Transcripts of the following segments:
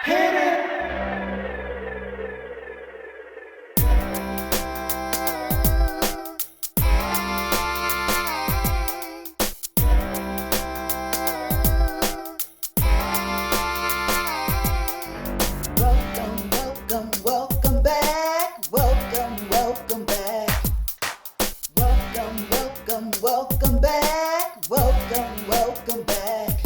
Hit it. Welcome, welcome, welcome back. Welcome, welcome back. Welcome, welcome, welcome back. Welcome, welcome back.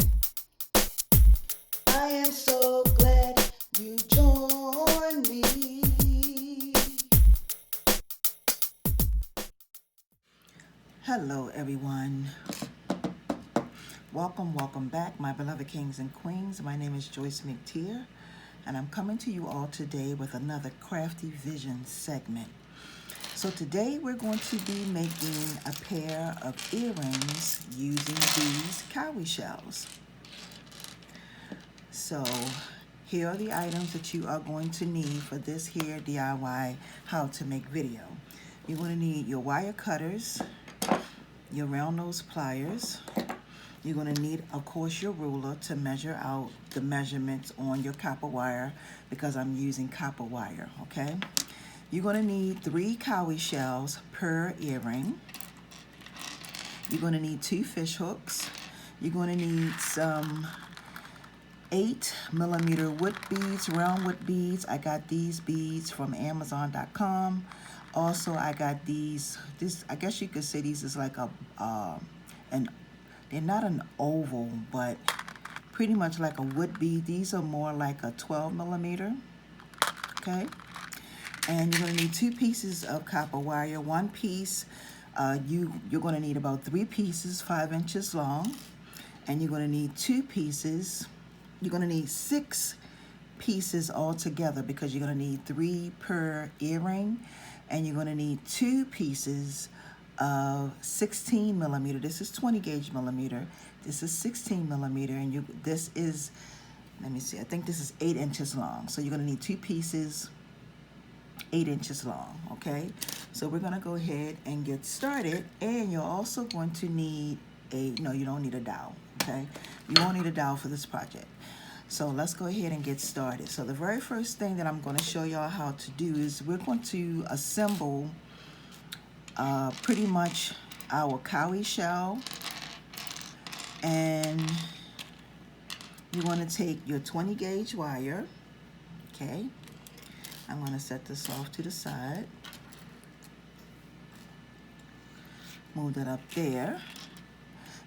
I am so glad you joined me. Hello, everyone. Welcome back, my beloved kings and queens. My name is Joyce McTeer, and I'm coming to you all today with another Crafty Vision segment. So today we're going to be making a pair of earrings using these cowrie shells. So here are the items that you are going to need for this here DIY how to make video. You're going to need your wire cutters, your round nose pliers. You're going to need, of course, your ruler to measure out the measurements on your copper wire because I'm using copper wire, okay? You're going to need 3 cowrie shells per earring. You're going to need 2 fish hooks. You're going to need some 8mm wood beads, round wood beads. I got these beads from Amazon.com. Also, I got these, I guess you could say these is like they're not an oval, but pretty much like a wood bead. These are more like a 12mm, okay? And you're gonna need 2 pieces of copper wire. One piece, you're gonna need about 3 pieces, 5 inches long. And you're gonna need 2 pieces, you're gonna need 6 pieces altogether because you're gonna need 3 per earring. And you're gonna need 2 pieces of 16mm. This is 20 gauge millimeter. This is 16mm, and this is, let me see, I think this is 8 inches long. So you're gonna need 2 pieces, 8 inches long, okay? So we're gonna go ahead and get started, and you're also going to need no, you don't need a dowel, okay? You won't need a dowel for this project. So let's go ahead and get started. So the very first thing that I'm gonna show y'all how to do is we're going to assemble pretty much our cowrie shell, and you want to take your 20 gauge wire, okay? I'm going to set this off to the side, move that up there.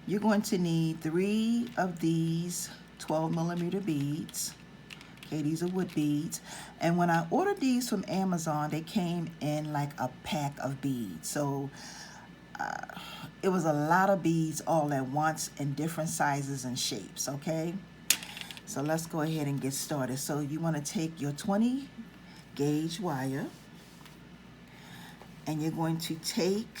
You're going to need 3 of these 12mm beads. Okay, these are wood beads. And when I ordered these from Amazon, they came in like a pack of beads. So it was a lot of beads all at once in different sizes and shapes, okay? So let's go ahead and get started. So you want to take your 20 gauge wire, and you're going to take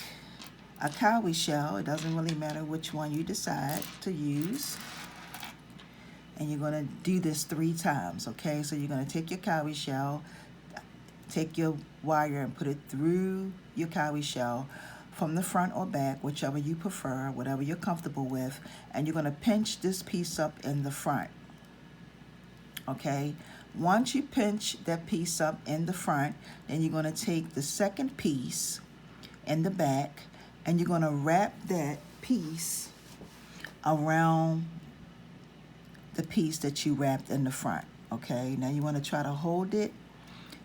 a cowrie shell. It doesn't really matter which one you decide to use. And you're going to do this 3 times, okay? So you're going to take your cowrie shell, take your wire and put it through your cowrie shell from the front or back, whichever you prefer, whatever you're comfortable with, and you're going to pinch this piece up in the front, okay? Once you pinch that piece up in the front, then you're going to take the second piece in the back, and you're going to wrap that piece around the piece that you wrapped in the front, okay? Now you want to try to hold it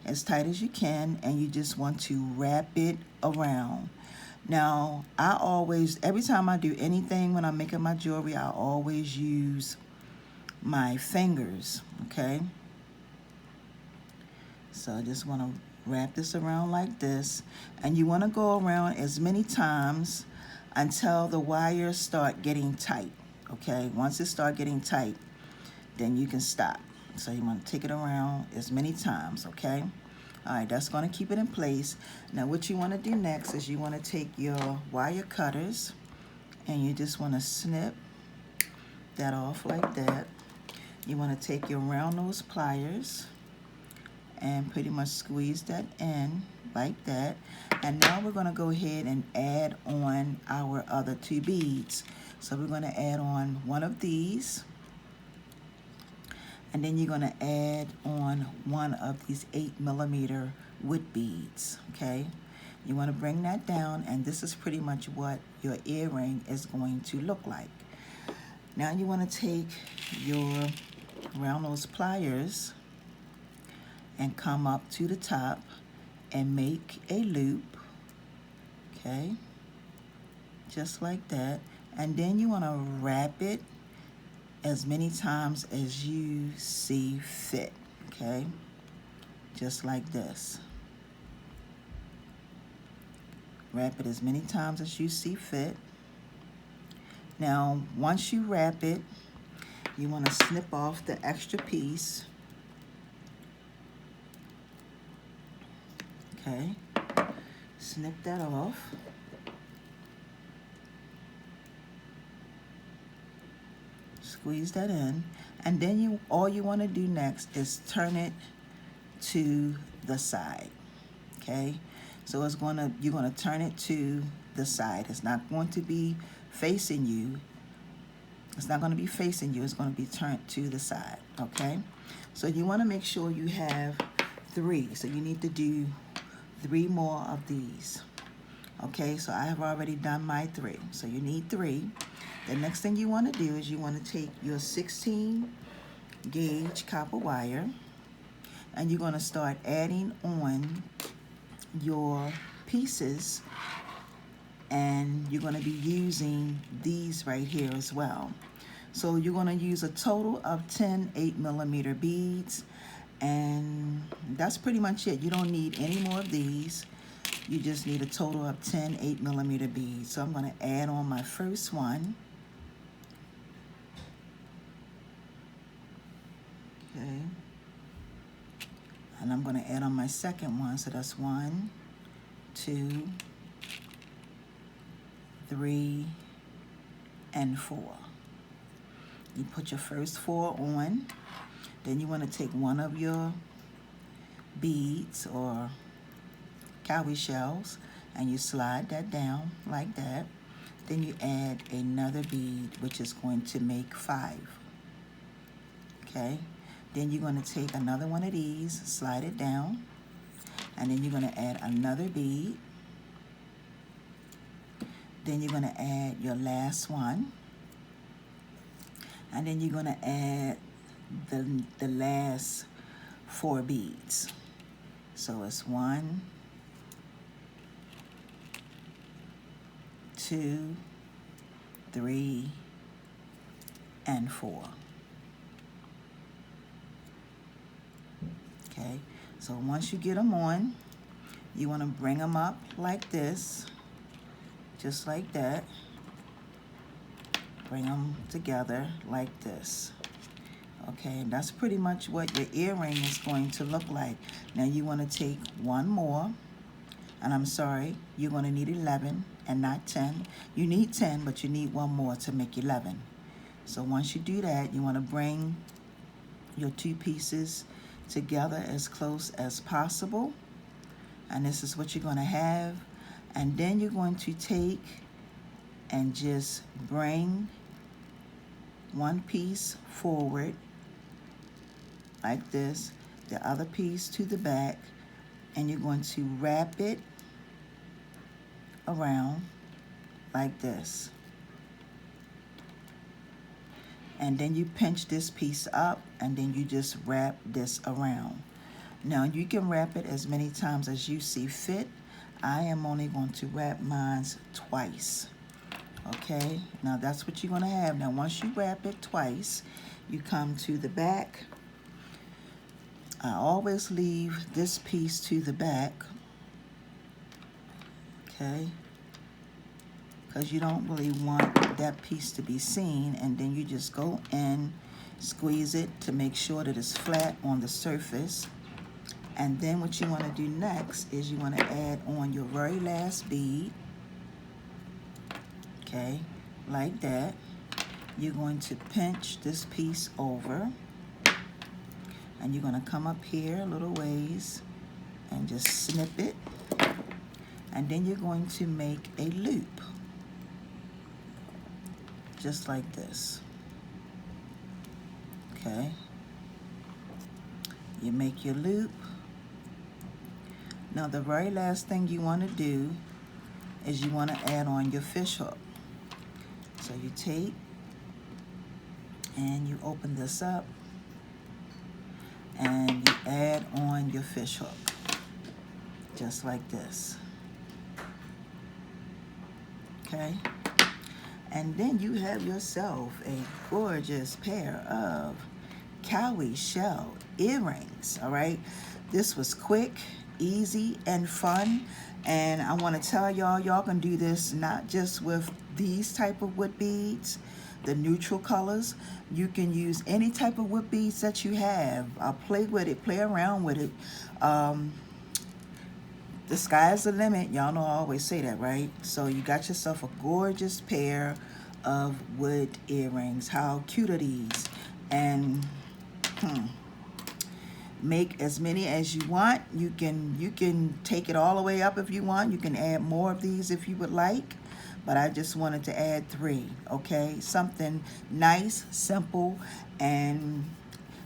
as tight as you can, and you just want to wrap it around. Now, I always, every time I do anything when I'm making my jewelry, I always use my fingers, okay? So I just want to wrap this around like this, and you want to go around as many times until the wires start getting tight, okay? Once it start getting tight, then you can stop. So you want to take it around as many times, okay? All right, that's going to keep it in place. Now what you want to do next is you want to take your wire cutters, and you just want to snip that off like that. You want to take your round nose pliers and pretty much squeeze that in like that. And now we're going to go ahead and add on our other 2 beads. So we're going to add on one of these, and then you're going to add on one of these 8mm wood beads, okay? You want to bring that down, and this is pretty much what your earring is going to look like. Now you want to take your round nose pliers and come up to the top and make a loop, okay? Just like that. And then you want to wrap it as many times as you see fit, okay? Just like this. Wrap it as many times as you see fit. Now, once you wrap it, you want to snip off the extra piece, okay? Snip that off. Squeeze that in, and then all you want to do next is turn it to the side, okay? So you're gonna turn it to the side. It's not going to be facing you. It's not going to be facing you. It's going to be turned to the side, okay? So you want to make sure you have 3. So you need to do 3 more of these, okay? So I have already done my 3. So you need 3. The next thing you want to do is you want to take your 16 gauge copper wire, and you're going to start adding on your pieces, and you're going to be using these right here as well. So you're going to use a total of 10 8mm beads, and that's pretty much it. You don't need any more of these. You just need a total of 10 8mm beads. So I'm going to add on my first one. Okay. And I'm going to add on my second one. So that's 1, 2, 3, and 4. You put your first 4 on. Then you want to take one of your beads or cowrie shells, and you slide that down like that. Then you add another bead, which is going to make 5. Okay. Then you're going to take another one of these, slide it down, and then you're going to add another bead. Then you're going to add your last one, and then you're going to add the last 4 beads. So it's 1, 2, 3, and 4. Okay, so once you get them on, you want to bring them up like this, just like that. Bring them together like this. Okay, and that's pretty much what your earring is going to look like. Now you want to take one more, and I'm sorry, you're going to need 11 and not 10. You need 10, but you need one more to make 11. So once you do that, you want to bring your 2 pieces together as close as possible, and this is what you're going to have. And then you're going to take and just bring one piece forward like this, the other piece to the back, and you're going to wrap it around like this. And then you pinch this piece up, and then you just wrap this around. Now you can wrap it as many times as you see fit. I am only going to wrap mine twice. Okay, now that's what you're going to have. Now once you wrap it twice, you come to the back. I always leave this piece to the back, okay, because you don't really want that piece to be seen. And then you just go in, squeeze it to make sure that it's flat on the surface. And then what you want to do next is you want to add on your very last bead, okay, like that. You're going to pinch this piece over, and you're going to come up here a little ways and just snip it. And then you're going to make a loop, just like this, okay? You make your loop. Now the very last thing you want to do is you want to add on your fish hook. So you take and you open this up and you add on your fish hook, just like this. Okay? And then you have yourself a gorgeous pair of Cowrie shell earrings, all right? This was quick, easy, and fun. And I want to tell y'all can do this not just with these type of wood beads, the neutral colors. You can use any type of wood beads that you have. Play with it, play around with it. The sky's the limit. Y'all know I always say that, right? So you got yourself a gorgeous pair of wood earrings. How cute are these? And make as many as you want. You can take it all the way up if you want. You can add more of these if you would like. But I just wanted to add 3, okay? Something nice, simple, and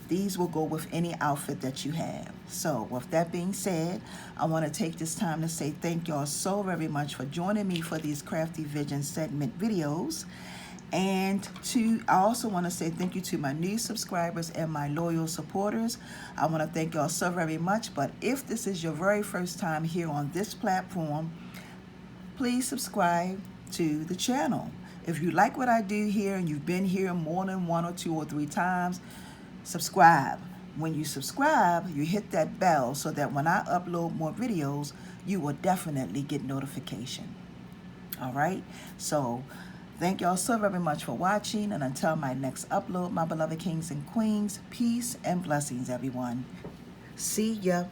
these will go with any outfit that you have. So with that being said, I want to take this time to say thank y'all so very much for joining me for these Crafty Vision segment videos. And I also want to say thank you to my new subscribers and my loyal supporters. I want to thank y'all so very much. But if this is your very first time here on this platform, please subscribe to the channel. If you like what I do here and you've been here more than 1 or 2 or 3 times, subscribe. When you subscribe, you hit that bell so that when I upload more videos, you will definitely get notification. All right? So thank y'all so very much for watching, and until my next upload, my beloved kings and queens, peace and blessings, everyone. See ya.